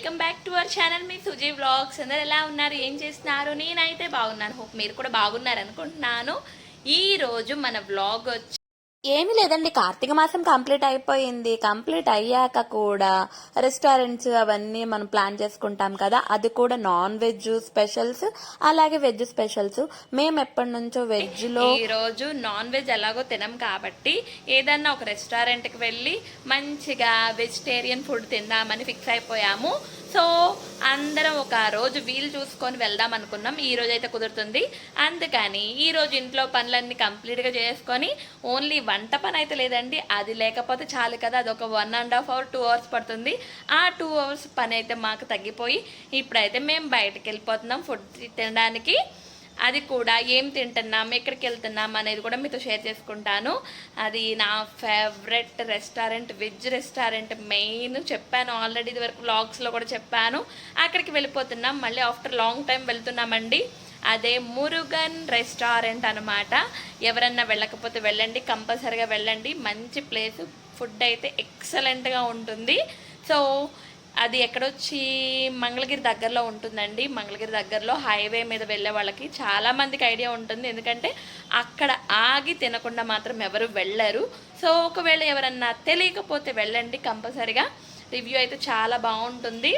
Welcome back to our channel మీ Suji vlogs. అందరు ఎలా ఉన్నారు, ఏం చేస్తున్నారు? నేనైతే బాగున్నాను. హోప్ మీరు కూడా బాగున్నారు అనుకుంటున్నాను. ఈరోజు మన వ్లాగ్ వచ్చి ఏమీ లేదండి, కార్తీక మాసం కంప్లీట్ అయిపోయింది. కంప్లీట్ అయ్యాక కూడా రెస్టారెంట్స్ అవన్నీ మనం ప్లాన్ చేసుకుంటాం కదా, అది కూడా నాన్ వెజ్ స్పెషల్స్ అలాగే వెజ్ స్పెషల్స్. మేము ఎప్పటి నుంచో వెజ్ లో ఈ రోజు నాన్ వెజ్ ఎలాగో తినం కాబట్టి ఏదన్నా ఒక రెస్టారెంట్కి వెళ్ళి మంచిగా వెజిటేరియన్ ఫుడ్ తిందామని ఫిక్స్ అయిపోయాము. సో అందరం ఒక రోజు వీలు చూసుకొని వెళ్దాం అనుకున్నాం. ఈ రోజు అయితే కుదురుతుంది, అందుకని ఈరోజు ఇంట్లో పనులన్నీ కంప్లీట్గా చేసుకొని ఓన్లీ వంట పని అయితే లేదండి, అది లేకపోతే చాలు కదా, అది ఒక 1.5 hour 2 hours పడుతుంది. ఆ 2 hours పని అయితే మాకు తగ్గిపోయి ఇప్పుడైతే మేము బయటకు వెళ్ళిపోతున్నాం ఫుడ్ తినడానికి. అది కూడా ఏం తింటున్నాం, ఎక్కడికి వెళ్తున్నాం అనేది కూడా మీతో షేర్ చేసుకుంటాను. అది నా favourite restaurant, veg restaurant. Main చెప్పాను ఆల్రెడీ, ఇది వరకు వ్లాగ్స్లో కూడా చెప్పాను. అక్కడికి వెళ్ళిపోతున్నాం, మళ్ళీ ఆఫ్టర్ లాంగ్ టైం వెళ్తున్నామండి. అదే మురుగన్ రెస్టారెంట్ అనమాట. ఎవరన్నా వెళ్ళకపోతే వెళ్ళండి, కంపల్సరీగా వెళ్ళండి. మంచి ప్లేస్, ఫుడ్ అయితే ఎక్సలెంట్గా ఉంటుంది. సో అది ఎక్కడొచ్చి మంగళగిరి దగ్గరలో ఉంటుందండి. మంగళగిరి దగ్గరలో హైవే మీద వెళ్ళే వాళ్ళకి చాలామందికి ఐడియా ఉంటుంది, ఎందుకంటే అక్కడ ఆగి తినకుండా మాత్రం ఎవరు వెళ్ళరు. సో ఒకవేళ ఎవరన్నా తెలియకపోతే వెళ్ళండి కంపల్సరీగా. రివ్యూ అయితే చాలా బాగుంటుంది.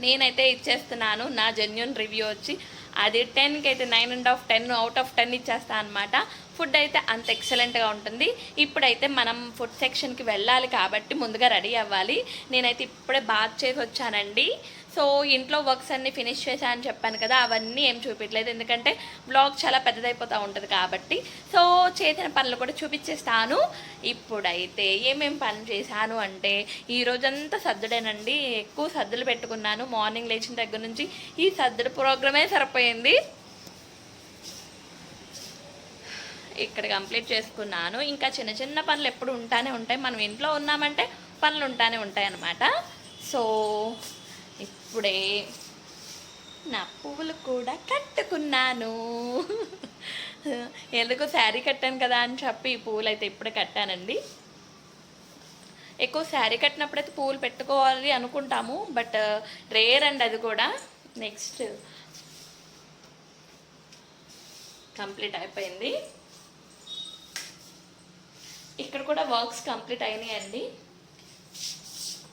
నేనైతే ఇచ్చేస్తున్నాను నా జెన్యూన్ రివ్యూ వచ్చి. అది 10కి అయితే 9.5 out of 10 ఇచ్చేస్తా అనమాట. ఫుడ్ అయితే అంత ఎక్సలెంట్గా ఉంటుంది. ఇప్పుడైతే మనం ఫుడ్ సెక్షన్కి వెళ్ళాలి కాబట్టి ముందుగా రెడీ అవ్వాలి. నేనైతే ఇప్పుడే బాత్ చేసి వచ్చానండి. సో ఇంట్లో వర్క్స్ అన్నీ ఫినిష్ చేశానని చెప్పాను కదా, అవన్నీ ఏం చూపించలేదు ఎందుకంటే బ్లాగ్ చాలా పెద్దదైపోతూ ఉంటుంది కాబట్టి. సో చేసిన పనులు కూడా చూపించేస్తాను. ఇప్పుడైతే ఏమేమి పని చేశాను అంటే, ఈ రోజంతా సర్దుడేనండి. ఎక్కువ సర్దులు పెట్టుకున్నాను మార్నింగ్ లేచిన దగ్గర నుంచి. ఈ సర్దుడు ప్రోగ్రామే సరిపోయింది. ఇక్కడ కంప్లీట్ చేసుకున్నాను. ఇంకా చిన్న చిన్న పనులు ఎప్పుడు ఉంటానే ఉంటాయి, మనం ఇంట్లో ఉన్నామంటే పనులు ఉంటానే ఉంటాయి అన్నమాట. సో ఇప్పుడే నా పువ్వులు కూడా కట్టుకున్నాను. ఎందుకు శారీ కట్టాను కదా అని చెప్పి ఈ పువ్వులు అయితే ఇప్పుడే కట్టానండి. ఎక్కువ శారీ కట్టినప్పుడైతే పువ్వులు పెట్టుకోవాలి అనుకుంటాము, బట్ రేర్ అండి అది కూడా. నెక్స్ట్ కంప్లీట్ అయిపోయింది. ఇక్కడ కూడా వర్క్స్ కంప్లీట్ అయినాయండి.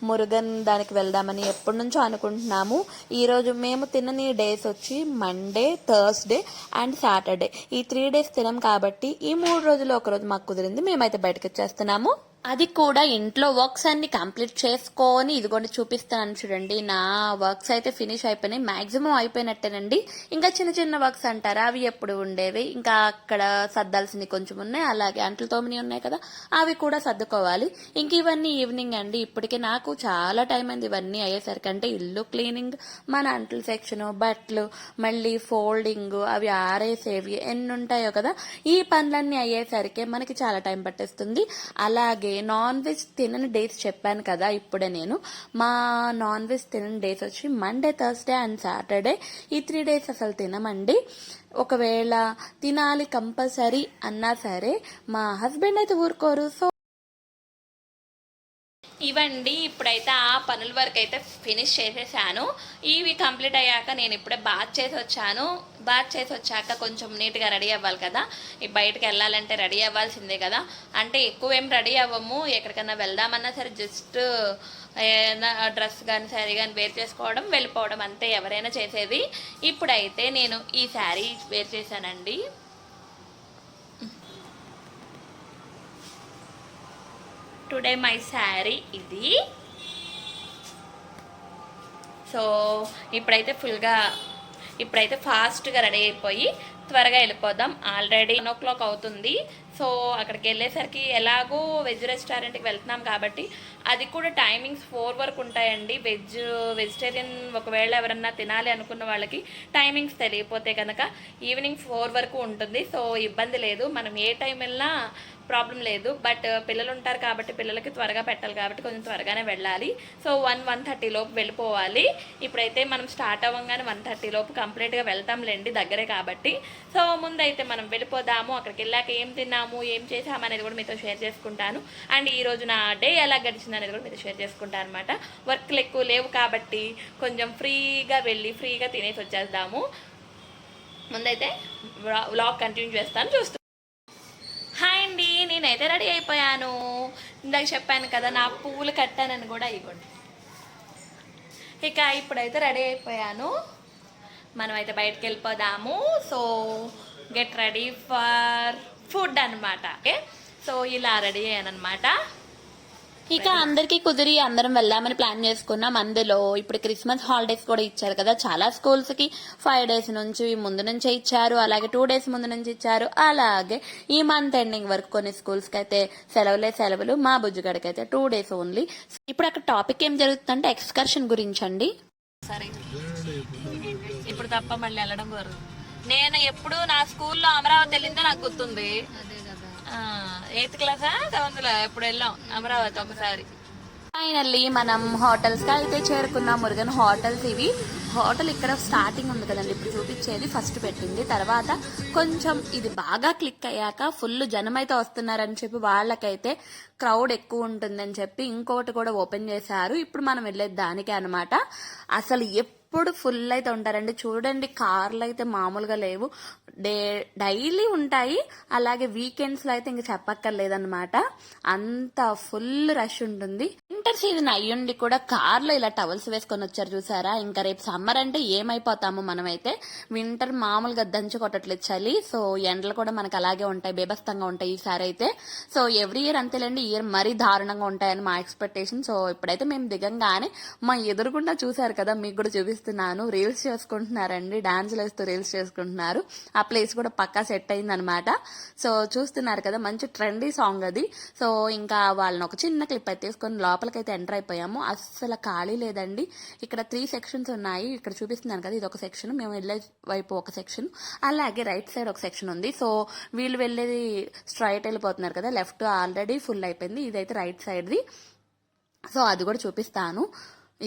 మురుగన్ దానికి వెళ్దామని ఎప్పటి నుంచో అనుకుంటున్నాము. ఈరోజు మేము తినని డేస్ వచ్చి మండే, థర్స్డే అండ్ సాటర్డే. ఈ 3 days తినం కాబట్టి ఈ 3 రోజులు ఒక రోజు మాకు కుదిరింది, మేమైతే బయటకు వచ్చేస్తున్నాము. అది కూడా ఇంట్లో వర్క్స్ అన్ని కంప్లీట్ చేసుకొని ఇదిగోండి చూపిస్తాను చూడండి. నా వర్క్స్ అయితే ఫినిష్ అయిపోయినాయి, మ్యాక్సిమం అయిపోయినట్టేనండి. ఇంకా చిన్న చిన్న వర్క్స్ అంటారా, అవి ఎప్పుడు ఉండేవి. ఇంకా అక్కడ సర్దాల్సినవి కొంచెం ఉన్నాయి, అలాగే అంట్లు తోమిని ఉన్నాయి కదా, అవి కూడా సర్దుకోవాలి. ఇంక ఇవన్నీ ఈవినింగ్ అండి. ఇప్పటికే నాకు చాలా టైం అయింది ఇవన్నీ అయ్యేసరికి. అంటే ఇల్లు క్లీనింగ్, మన అంట్లు సెక్షన్, బట్టలు, మళ్ళీ ఫోల్డింగ్, అవి ఆరేసేవి ఎన్ని ఉంటాయో కదా, ఈ పనులన్నీ అయ్యేసరికి మనకి చాలా టైం పట్టేస్తుంది. అలాగే నాన్ వెజ్ తినని డేస్ చెప్పాను కదా ఇప్పుడే నేను. మా నాన్ వెజ్ తినని డేస్ వచ్చి మండే, థర్స్డే అండ్ సాటర్డే. ఈ 3 days అసలు తినమండి. ఒకవేళ తినాలి కంపల్సరీ అన్నా సరే మా హస్బెండ్ అయితే ఊరుకోరు. సో ఇవండి ఇప్పుడైతే ఆ పనుల వరకు అయితే ఫినిష్ చేసేసాను. ఇవి కంప్లీట్ అయ్యాక నేను ఇప్పుడే బాత్ చేసి వచ్చాను. బాత్ చేసి వచ్చాక కొంచెం నీట్గా రెడీ అవ్వాలి కదా, ఈ బయటకు వెళ్ళాలంటే రెడీ అవ్వాల్సిందే కదా. అంటే ఎక్కువ ఏం రెడీ అవ్వము, ఎక్కడికన్నా వెళ్దామన్నా సరే జస్ట్ డ్రెస్ కానీ శారీ కానీ వేర్ చేసుకోవడం, వెళ్ళిపోవడం, అంతే ఎవరైనా చేసేది. ఇప్పుడైతే నేను ఈ శారీ వేర్ చేశానండి. టుడే మై శారీ ఇది. సో ఇప్పుడైతే ఫాస్ట్గా రెడీ అయిపోయి త్వరగా వెళ్ళిపోదాం. ఆల్రెడీ 1 o'clock అవుతుంది. సో అక్కడికి వెళ్ళేసరికి ఎలాగో వెజ్ రెస్టారెంట్కి వెళ్తున్నాం కాబట్టి అది కూడా టైమింగ్స్ 4 వరకు ఉంటాయండి. వెజిటేరియన్ ఒకవేళ ఎవరన్నా తినాలి అనుకున్న వాళ్ళకి టైమింగ్స్ తెలియపోతే కనుక ఈవినింగ్ 4 వరకు ఉంటుంది. సో ఇబ్బంది లేదు, మనం ఏ టైం వెళ్ళినా ప్రాబ్లం లేదు. బట్ పిల్లలు ఉంటారు కాబట్టి పిల్లలకి త్వరగా పెట్టాలి కాబట్టి కొంచెం త్వరగానే వెళ్ళాలి. సో 1-1:30 లోపు వెళ్ళిపోవాలి. ఇప్పుడైతే మనం స్టార్ట్ అవ్వగానే 1:30 లోపు కంప్లీట్గా వెళ్తాంలేండి, దగ్గరే కాబట్టి. సో ముందైతే మనం వెళ్ళిపోదాము. అక్కడికి వెళ్ళాక ఏం తిన్నాము తిన్నాము, ఏం చేసాము అనేది కూడా మీతో షేర్ చేసుకుంటాను. అండ్ ఈరోజు నా డే ఎలా గడిచింది అనేది కూడా మీతో షేర్ చేసుకుంటాను అనమాట. వర్క్లు ఎక్కువ లేవు కాబట్టి కొంచెం ఫ్రీగా వెళ్ళి ఫ్రీగా తినేసి వచ్చేద్దాము. ముందైతే వ్లాగ్ కంటిన్యూ చేస్తాను, చూస్తాను. హాయ్ అండి, నేనైతే రెడీ అయిపోయాను. ఇందాక చెప్పాను కదా నా పువ్వులు కట్టానని కూడా, ఇవ్వండి. ఇక ఇప్పుడైతే రెడీ అయిపోయాను, మనం అయితే బయటకు వెళ్ళిపోదాము. So get ready for food అనమాట. ఓకే, సో ఇలా రెడీ అయ్యాను అనమాట. ఇక అందరికీ కుదిరి అందరం వెళ్దామని ప్లాన్ చేసుకున్నాం. అందులో ఇప్పుడు క్రిస్మస్ హాలిడేస్ కూడా ఇచ్చారు కదా, చాలా స్కూల్స్ కి 5 days నుంచి ముందు నుంచే ఇచ్చారు, అలాగే 2 days ముందు నుంచి ఇచ్చారు. అలాగే ఈ మంత్ ఎండింగ్ వరకు కొన్ని స్కూల్స్ కి అయితే సెలవులు. మా బుజ్జుగడికి అయితే 2 days ఓన్లీ. ఇప్పుడు అక్కడ టాపిక్ ఏం జరుగుతుందంటే ఎక్స్కర్షన్ గురించి అండి. సరే, ఇప్పుడు తప్ప మళ్ళీ వెళ్ళడం కుదరదు. నేను ఎప్పుడు నా స్కూల్లో అమరావతి వెళ్ళిందే నాకు గుర్తుంది. 8th క్లాసా 7th ఎప్పుడు వెళ్ళాం అమరావతి ఒకసారి. ఫైనల్లీ మనం హోటల్స్ కి అయితే చేరుకున్నాం. మురుగన్ హోటల్స్ ఇవి. హోటల్ ఇక్కడ స్టార్టింగ్ ఉంది కదండి, ఇప్పుడు చూపించేది ఫస్ట్ పెట్టింది. తర్వాత కొంచెం ఇది బాగా క్లిక్ అయ్యాక ఫుల్ జనం అయితే వస్తున్నారని చెప్పి వాళ్ళకైతే క్రౌడ్ ఎక్కువ ఉంటుందని చెప్పి ఇంకోటి కూడా ఓపెన్ చేశారు. ఇప్పుడు మనం వెళ్ళేది దానికే అనమాట. అసలు ఎప్పుడు ఫుల్ అయితే ఉంటారండి. చూడండి, కార్లు అయితే మామూలుగా లేవు, డైలీ ఉంటాయి. అలాగే వీకెండ్స్ లో అయితే ఇంక చెప్పక్కర్లేదన్నమాట, అంత ఫుల్ రష్ ఉంటుంది. వింటర్ సీజన్ అయ్యుండి కూడా కార్లో ఇలా టవల్స్ వేసుకొని వచ్చారు చూసారా. ఇంకా రేపు సమ్మర్ అంటే ఏమైపోతాము మనమైతే. వింటర్ మామూలుగా దంచి కొట్టట్లేదు చలి. సో ఎండలు కూడా మనకు అలాగే ఉంటాయి, బేబస్తంగా ఉంటాయి ఈసారి అయితే. సో ఎవ్రీ ఇయర్ అంతేలేండి, ఇయర్ మరీ దారుణంగా ఉంటాయని మా ఎక్స్పెక్టేషన్. సో ఇప్పుడైతే మేము దిగంగానే మా ఎదురుగుండా చూసారు కదా, మీకు కూడా చూపిస్తున్నాను, రీల్స్ చేసుకుంటున్నారండి, డాన్సులు వేస్తూ రీల్స్ చేసుకుంటున్నారు. ఆ ప్లేస్ కూడా పక్కా సెట్ అయింది అనమాట. సో చూస్తున్నారు కదా, మంచి ట్రెండీ సాంగ్ అది. సో ఇంకా వాళ్ళని ఒక చిన్న క్లిప్ అయితే తీసుకొని లోపలికైతే ఎంటర్ అయిపోయాము. అస్సలు ఖాళీ లేదండి. ఇక్కడ 3 sections ఉన్నాయి. ఇక్కడ చూపిస్తున్నాను కదా, ఇది ఒక సెక్షన్, మేము వెళ్ళే వైపు ఒక సెక్షన్, అలాగే రైట్ సైడ్ ఒక సెక్షన్ ఉంది. సో వీళ్ళు వెళ్ళేది స్ట్రైట్ వెళ్ళిపోతున్నారు కదా, లెఫ్ట్ ఆల్రెడీ ఫుల్ అయిపోయింది, ఇదైతే రైట్ సైడ్ది. సో అది కూడా చూపిస్తాను.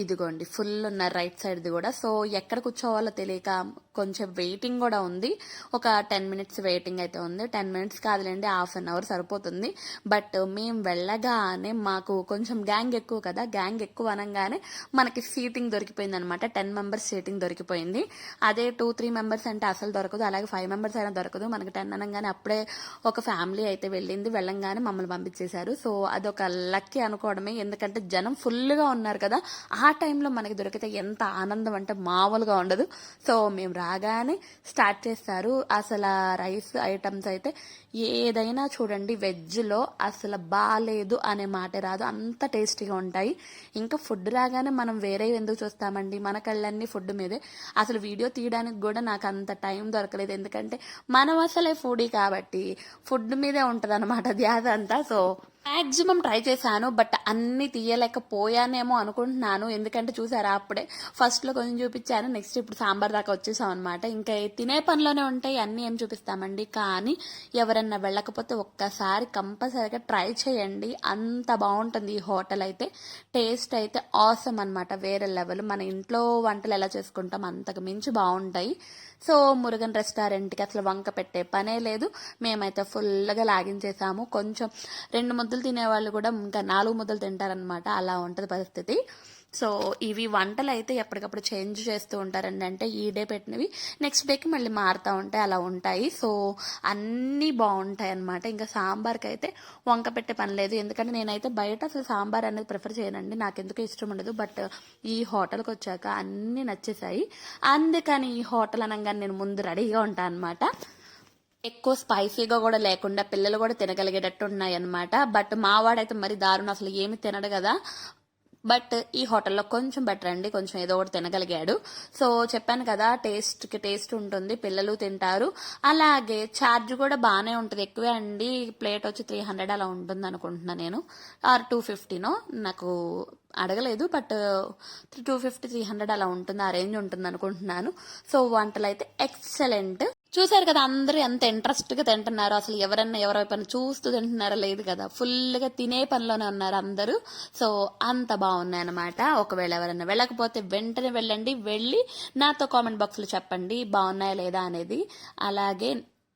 ఇదిగోండి, ఫుల్ ఉన్నారు రైట్ సైడ్ది కూడా. సో ఎక్కడ కూర్చోవాలో తెలియక కొంచెం వెయిటింగ్ కూడా ఉంది. ఒక 10 minutes వెయిటింగ్ అయితే ఉంది. 10 minutes కాదులేండి, 1/2 hour సరిపోతుంది. బట్ మేము వెళ్ళగానే మాకు కొంచెం గ్యాంగ్ ఎక్కువ కదా, గ్యాంగ్ ఎక్కువ అనగానే మనకి సీటింగ్ దొరికిపోయింది అనమాట. 10 members సీటింగ్ దొరికిపోయింది. అదే 2-3 members అంటే అసలు దొరకదు, అలాగే 5 members అయినా దొరకదు. మనకి 10 అనగానే అప్పుడే ఒక ఫ్యామిలీ అయితే వెళ్ళింది, వెళ్ళంగానే మమ్మల్ని పంపించేశారు. సో అదొక లక్కీ అనుకోవడమే, ఎందుకంటే జనం ఫుల్గా ఉన్నారు కదా. ఆ టైంలో మనకి దొరికితే ఎంత ఆనందం అంటే మామూలుగా ఉండదు. సో మేము రాగానే స్టార్ట్ చేస్తారు. అసలు రైస్ ఐటమ్స్ అయితే ఏదైనా చూడండి, వెజ్లో అసలు బాగాలేదు అనే మాట రాదు, అంత టేస్టీగా ఉంటాయి. ఇంకా ఫుడ్ రాగానే మనం వేరే ఎందుకు చూస్తామండి, మన కళ్ళన్నీ ఫుడ్ మీదే. అసలు వీడియో తీయడానికి కూడా నాకు అంత టైం దొరకలేదు, ఎందుకంటే మనం అసలే ఫుడీ కాబట్టి ఫుడ్ మీదే ఉంటుంది అనమాట ధ్యాస అంతా. సో మాక్సిమం ట్రై చేశాను, బట్ అన్ని తీయలేకపోయానేమో అనుకుంటున్నాను. ఎందుకంటే చూసారా, అప్పుడే ఫస్ట్లో కొంచెం చూపించాను, నెక్స్ట్ ఇప్పుడు సాంబార్ దాకా వచ్చేసాం అనమాట. ఇంకా తినే పనిలోనే ఉంటాయి, అన్ని ఏం చూపిస్తామండి. కానీ ఎవరన్నా వెళ్ళకపోతే ఒక్కసారి కంపల్సరీగా ట్రై చేయండి, అంత బాగుంటుంది ఈ హోటల్ అయితే. టేస్ట్ అయితే ఆసమ్ అనమాట, వేరే లెవెల్. మన ఇంట్లో వంటలు ఎలా చేసుకుంటాం అంతకు మించి బాగుంటాయి. సో మురుగన్ రెస్టారెంట్కి అసలు వంక పెట్టే పనే లేదు. మేమైతే ఫుల్గా లాగించేసాము. కొంచెం 2 ముద్దలు తినేవాళ్ళు కూడా ఇంకా 4 ముద్దలు తింటారనమాట, అలా ఉంటుంది పరిస్థితి. సో ఇవి వంటలు అయితే ఎప్పటికప్పుడు చేంజ్ చేస్తూ ఉంటారండి. అంటే ఈ డే పెట్టినవి నెక్స్ట్ డేకి మళ్ళీ మారుతూ ఉంటాయి, అలా ఉంటాయి. సో అన్నీ బాగుంటాయి అనమాట. ఇంకా సాంబార్కి అయితే వంక పెట్టే పని లేదు, ఎందుకంటే నేనైతే బయట అసలు సాంబార్ అనేది ప్రిఫర్ చేయనండి, నాకు ఎందుకు ఇష్టం ఉండదు. బట్ ఈ హోటల్కి వచ్చాక అన్నీ నచ్చేసాయి. అందుకని ఈ హోటల్ అనగానే నేను ముందు రెడీగా ఉంటాను అనమాట. ఎక్కువ స్పైసీగా కూడా లేకుండా పిల్లలు కూడా తినగలిగేటట్టు ఉన్నాయి అనమాట. బట్ మావాడైతే మరి దారుణం, అసలు ఏమి తినడు కదా. బట్ ఈ హోటల్లో కొంచెం బెటర్ అండి, కొంచెం ఏదో ఒకటి తినగలిగాడు. సో చెప్పాను కదా, టేస్ట్కి టేస్ట్ ఉంటుంది, పిల్లలు తింటారు. అలాగే ఛార్జ్ కూడా బాగానే ఉంటుంది, ఎక్కువే అండి. ప్లేట్ వచ్చి 300 అలా ఉంటుంది అనుకుంటున్నాను నేను, ఆర్ 250నో, నాకు అడగలేదు. బట్ 250-300 అలా ఉంటుంది, ఆ రేంజ్ ఉంటుంది అనుకుంటున్నాను. సో వంటలు అయితే ఎక్సలెంట్. చూసారు కదా, అందరూ ఎంత ఇంట్రెస్ట్గా తింటున్నారు. అసలు ఎవరన్నా ఎవరో పని చూస్తూ తింటున్నారా, లేదు కదా, ఫుల్గా తినే పనిలోనే ఉన్నారు అందరూ. సో అంత బాగున్నాయి అనమాట. ఒకవేళ ఎవరన్నా వెళ్ళకపోతే వెంటనే వెళ్ళండి, వెళ్ళి నాతో కామెంట్ బాక్స్లో చెప్పండి బాగున్నాయా లేదా అనేది. అలాగే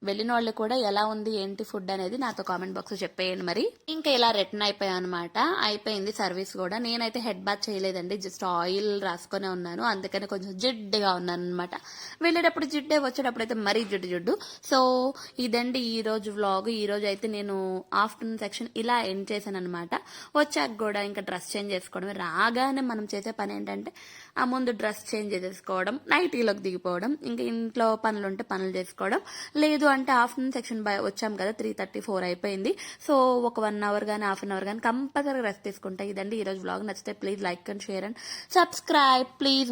వెళ్ళిన వాళ్ళు కూడా ఎలా ఉంది ఏంటి ఫుడ్ అనేది నాతో కామెంట్ బాక్స్ చెప్పేయండి. మరి ఇంకా ఇలా రిటర్న్ అయిపోయాను అనమాట. అయిపోయింది సర్వీస్ కూడా. నేనైతే హెడ్ బాత్ చేయలేదండి, జస్ట్ ఆయిల్ రాసుకునే ఉన్నాను, అందుకని కొంచెం జిడ్డుగా ఉన్నాను అనమాట. వెళ్ళేటప్పుడు జిడ్డే, వచ్చేటప్పుడు అయితే మరీ జిడ్డు. సో ఇదండి ఈ రోజు వ్లాగ్. ఈ రోజు అయితే నేను ఆఫ్టర్నూన్ సెక్షన్ ఇలా ఎండ్ చేశాను అనమాట. వచ్చాక కూడా ఇంకా డ్రెస్ చేంజ్ చేసుకోవడం. రాగానే మనం చేసే పని ఏంటంటే ఆ ముందు డ్రెస్ చేంజ్ చేసేసుకోవడం, నైటీలోకి దిగిపోవడం, ఇంకా ఇంట్లో పనులు ఉంటే పనులు చేసుకోవడం, లేదు అంటే ఆఫ్టర్నూన్ సెక్షన్ వచ్చాం కదా 3:34 అయిపోయింది. సో ఒక 1 అవర్ కానీ హాఫ్ అన్ అవర్ కానీ కంపల్సరీ రెస్ట్ తీసుకుంటా. ఇదండి ఈరోజు వ్లాగ్. నచ్చితే please like and share and subscribe please.